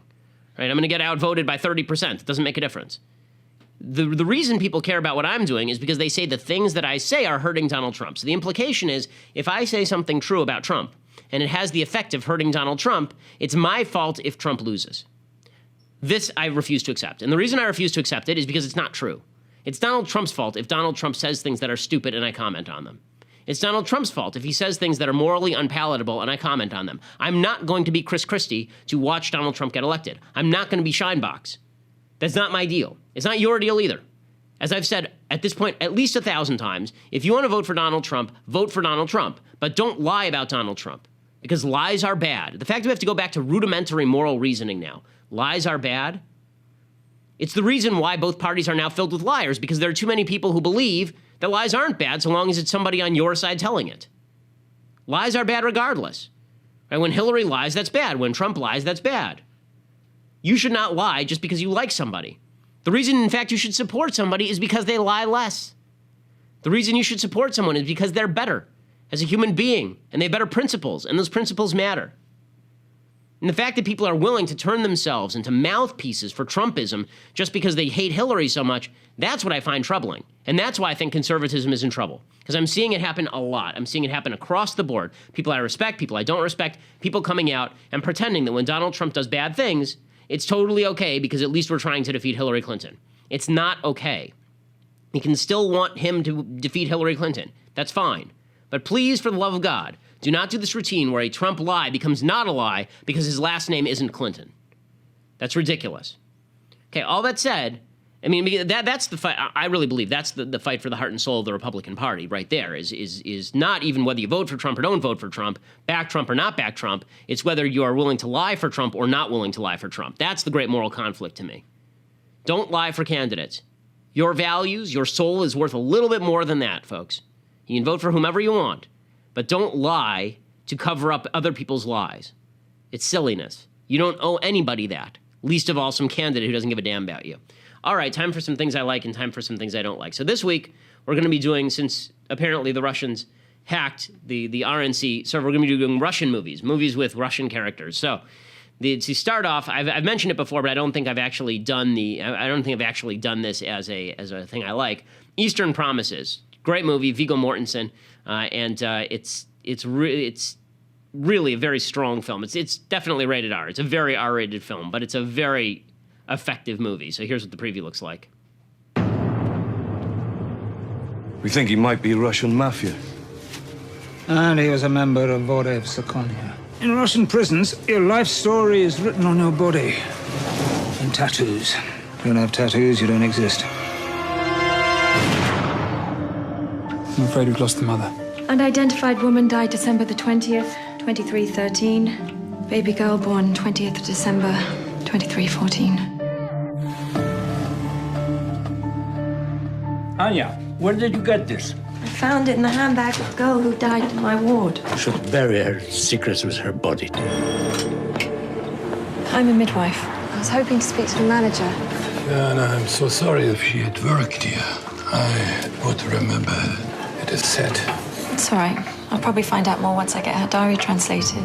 Right? I'm going to get outvoted by 30%. It doesn't make a difference. The reason people care about what I'm doing is because they say the things that I say are hurting Donald Trump. So the implication is, if I say something true about Trump, and it has the effect of hurting Donald Trump, it's my fault if Trump loses. This I refuse to accept. And the reason I refuse to accept it is because it's not true. It's Donald Trump's fault if Donald Trump says things that are stupid and I comment on them. It's Donald Trump's fault if he says things that are morally unpalatable and I comment on them. I'm not going to be Chris Christie to watch Donald Trump get elected. I'm not going to be Shinebox. That's not my deal. It's not your deal either. As I've said at this point at least 1,000 times, if you want to vote for Donald Trump, vote for Donald Trump. But don't lie about Donald Trump, because lies are bad. The fact that we have to go back to rudimentary moral reasoning now. Lies are bad. It's the reason why both parties are now filled with liars, because there are too many people who believe that lies aren't bad so long as it's somebody on your side telling it. Lies are bad regardless. Right? When Hillary lies, that's bad. When Trump lies, that's bad. You should not lie just because you like somebody. The reason, in fact, you should support somebody is because they lie less. The reason you should support someone is because they're better as a human being, and they have better principles, and those principles matter. And the fact that people are willing to turn themselves into mouthpieces for Trumpism just because they hate Hillary so much, that's what I find troubling. And that's why I think conservatism is in trouble. Because I'm seeing it happen a lot. I'm seeing it happen across the board. People I respect, people I don't respect, people coming out and pretending that when Donald Trump does bad things, it's totally okay because at least we're trying to defeat Hillary Clinton. It's not okay. You can still want him to defeat Hillary Clinton. That's fine. But please, for the love of God, do not do this routine where a Trump lie becomes not a lie because his last name isn't Clinton. That's ridiculous. Okay, all that said, I mean, that's the fight. I really believe that's the fight for the heart and soul of the Republican Party right there is not even whether you vote for Trump or don't vote for Trump, back Trump or not back Trump. It's whether you are willing to lie for Trump or not willing to lie for Trump. That's the great moral conflict to me. Don't lie for candidates. Your values, your soul is worth a little bit more than that, folks. You can vote for whomever you want, but don't lie to cover up other people's lies. It's silliness. You don't owe anybody that, least of all some candidate who doesn't give a damn about you. All right, time for some things I like and time for some things I don't like. So this week, we're going to be doing, since apparently the Russians hacked the RNC server, we're going to be doing Russian movies with Russian characters. So to start off, I've mentioned it before, but I don't think I've actually done this as a thing I like. Eastern Promises. Great movie, Viggo Mortensen, and it's really a very strong film. It's definitely rated R. It's a very R-rated film, but it's a very effective movie. So here's what the preview looks like. We think he might be Russian mafia. And he was a member of Vorev Sakonia. In Russian prisons, your life story is written on your body. In tattoos. If you don't have tattoos, you don't exist. I'm afraid we've lost the mother. Unidentified woman died December the 20th, 2313. Baby girl born 20th December, 2314. Anya, where did you get this? I found it in the handbag of the girl who died in my ward. You should bury her secrets with her body. I'm a midwife. was hoping to speak to the manager. And I'm so sorry if she had worked here. I would remember it is set. It's all right. I'll probably find out more once I get her diary translated.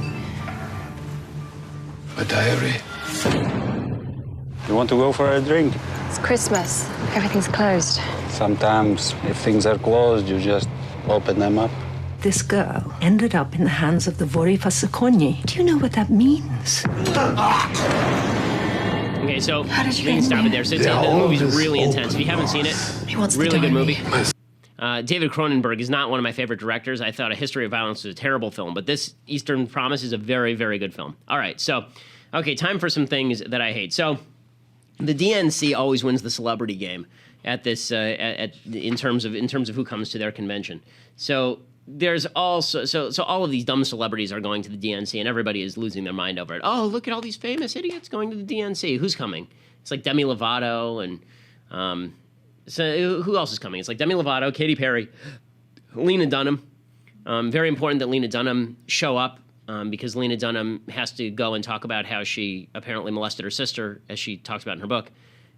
A diary? You want to go for a drink? It's Christmas. Everything's closed. Sometimes, if things are closed, you just open them up. This girl ended up in the hands of the Wasserman. Do you know what that means? Okay, so we can stop it there. So the movie's really intense. If you haven't seen it, really good movie. David Cronenberg is not one of my favorite directors. I thought A History of Violence was a terrible film, but this Eastern Promise is a very, very good film. All right, so, okay, time for some things that I hate. So, the DNC always wins the celebrity game at this, in terms of who comes to their convention. So, there's also so all of these dumb celebrities are going to the DNC, and everybody is losing their mind over it. Oh, look at all these famous idiots going to the DNC. Who's coming? It's like Demi Lovato and so who else is coming? It's like Demi Lovato, Katy Perry, Lena Dunham. Very important that Lena Dunham show up because Lena Dunham has to go and talk about how she apparently molested her sister, as she talks about in her book.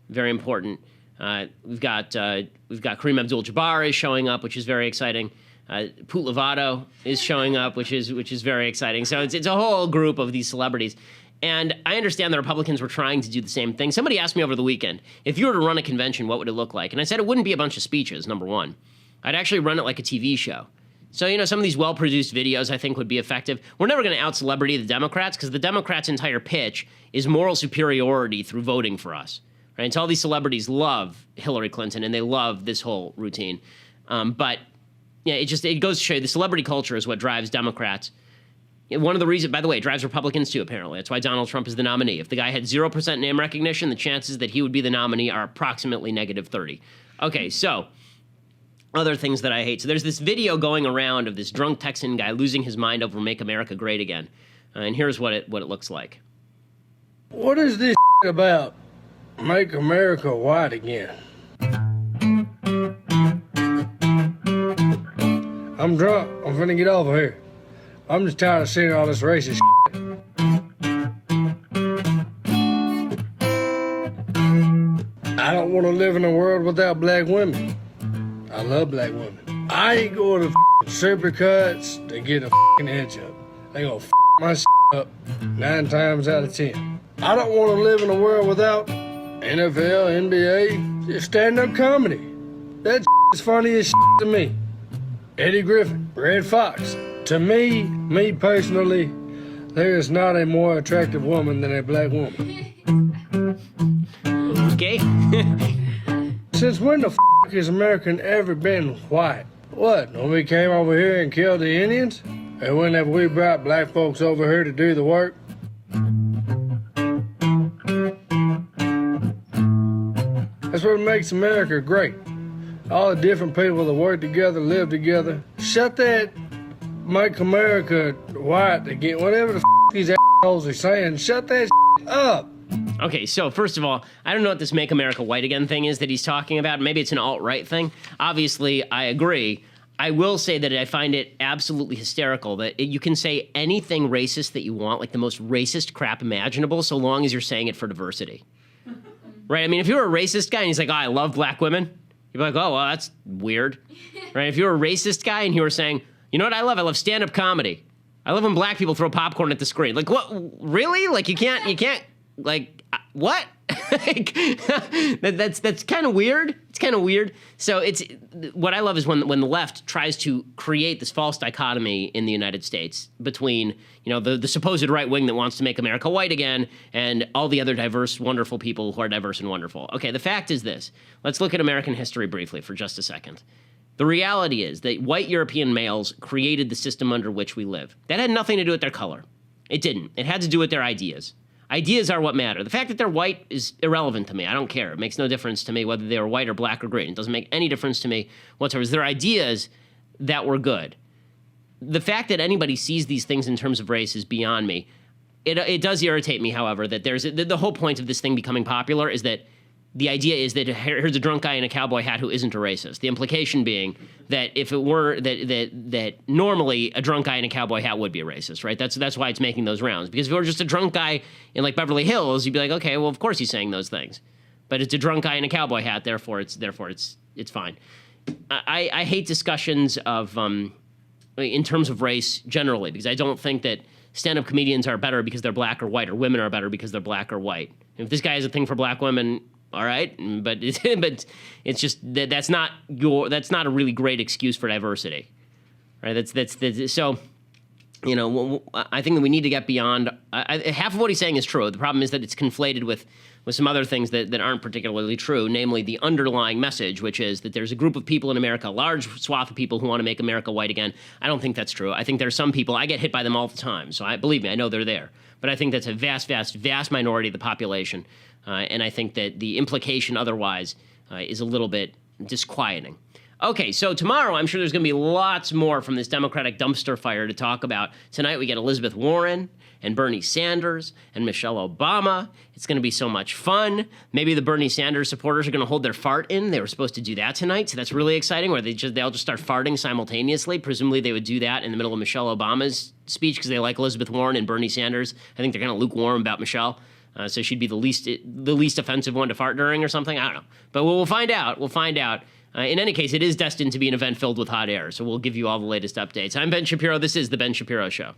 Very important. We've got Kareem Abdul-Jabbar is showing up, which is very exciting. Put Lovato is showing up, which is very exciting. So it's a whole group of these celebrities. And I understand the Republicans were trying to do the same thing. Somebody asked me over the weekend, if you were to run a convention, what would it look like? And I said it wouldn't be a bunch of speeches, number one. I'd actually run it like a TV show. So, you know, some of these well-produced videos I think would be effective. We're never going to out-celebrity the Democrats because the Democrats' entire pitch is moral superiority through voting for us. Right? And so all these celebrities love Hillary Clinton and they love this whole routine. But yeah, it goes to show you the celebrity culture is what drives Democrats. One of the reasons, by the way, it drives Republicans too, apparently. That's why Donald Trump is the nominee. If the guy had 0% name recognition, the chances that he would be the nominee are approximately -30. Okay, so other things that I hate. So there's this video going around of this drunk Texan guy losing his mind over Make America Great Again. And here's what it looks like. What is this about? Make America white again. I'm drunk. I'm finna get over here. I'm just tired of seeing all this racist shit. I don't want to live in a world without black women. I love black women. I ain't going to supercuts to get a head job. They gonna my up 9 times out of 10. I don't want to live in a world without NFL, NBA, just stand-up comedy. That is funny as to me. Eddie Griffin, Red Fox. To me personally, there is not a more attractive woman than a black woman. Okay. Since when the has America ever been white? What, when we came over here and killed the Indians? And whenever we brought black folks over here to do the work? That's what makes America great. All the different people that work together, live together. Shut that Make America white again, whatever the these assholes are saying, shut that up. Okay, so first of all, I don't know what this Make America White Again thing is that he's talking about. Maybe it's an alt-right thing. Obviously, I agree. I will say that I find it absolutely hysterical that you can say anything racist that you want, like the most racist crap imaginable, so long as you're saying it for diversity. Right? I mean, if you're a racist guy and he's like, oh, I love black women, you'd be like, oh, well, that's weird. Right? If you're a racist guy and you were saying, you know what I love? I love stand-up comedy. I love when black people throw popcorn at the screen. Like, what? Really? Like, you can't, like, what? That's kind of weird. It's kind of weird. So it's what I love is when the left tries to create this false dichotomy in the United States between, you know, the supposed right wing that wants to make America white again and all the other diverse, wonderful people who are diverse and wonderful. Okay, the fact is this. Let's look at American history briefly for just a second. The reality is that white European males created the system under which we live. That had nothing to do with their color. It didn't. It had to do with their ideas. Ideas are what matter. The fact that they're white is irrelevant to me. I don't care. It makes no difference to me whether they are white or black or green. It doesn't make any difference to me whatsoever. It's their ideas that were good. The fact that anybody sees these things in terms of race is beyond me. It does irritate me, however, that there's the whole point of this thing becoming popular is that the idea is that here's a drunk guy in a cowboy hat who isn't a racist. The implication being that if it were that normally a drunk guy in a cowboy hat would be a racist, right? That's why it's making those rounds. Because if it were just a drunk guy in like Beverly Hills, you'd be like, okay, well of course he's saying those things. But it's a drunk guy in a cowboy hat, therefore it's fine. I hate discussions of in terms of race generally, because I don't think that stand-up comedians are better because they're black or white, or women are better because they're black or white. If this guy has a thing for black women, all right, but it's just that's not a really great excuse for diversity, right? That's so. You know, I think that we need to get beyond. Half of what he's saying is true. The problem is that it's conflated with some other things that aren't particularly true, namely the underlying message, which is that there's a group of people in America, a large swath of people who want to make America white again. I don't think that's true. I think there's some people, I get hit by them all the time, so believe me, I know they're there. But I think that's a vast, vast, vast minority of the population, and I think that the implication otherwise is a little bit disquieting. Okay, so tomorrow I'm sure there's going to be lots more from this Democratic dumpster fire to talk about. Tonight we get Elizabeth Warren and Bernie Sanders and Michelle Obama. It's going to be so much fun. Maybe the Bernie Sanders supporters are going to hold their fart in. They were supposed to do that tonight, so that's really exciting, where they'll just start farting simultaneously. Presumably they would do that in the middle of Michelle Obama's speech because they like Elizabeth Warren and Bernie Sanders. I think they're kind of lukewarm about Michelle. So she'd be the least offensive one to fart during or something. I don't know. But we'll find out. We'll find out. In any case, it is destined to be an event filled with hot air, so we'll give you all the latest updates. I'm Ben Shapiro. This is The Ben Shapiro Show.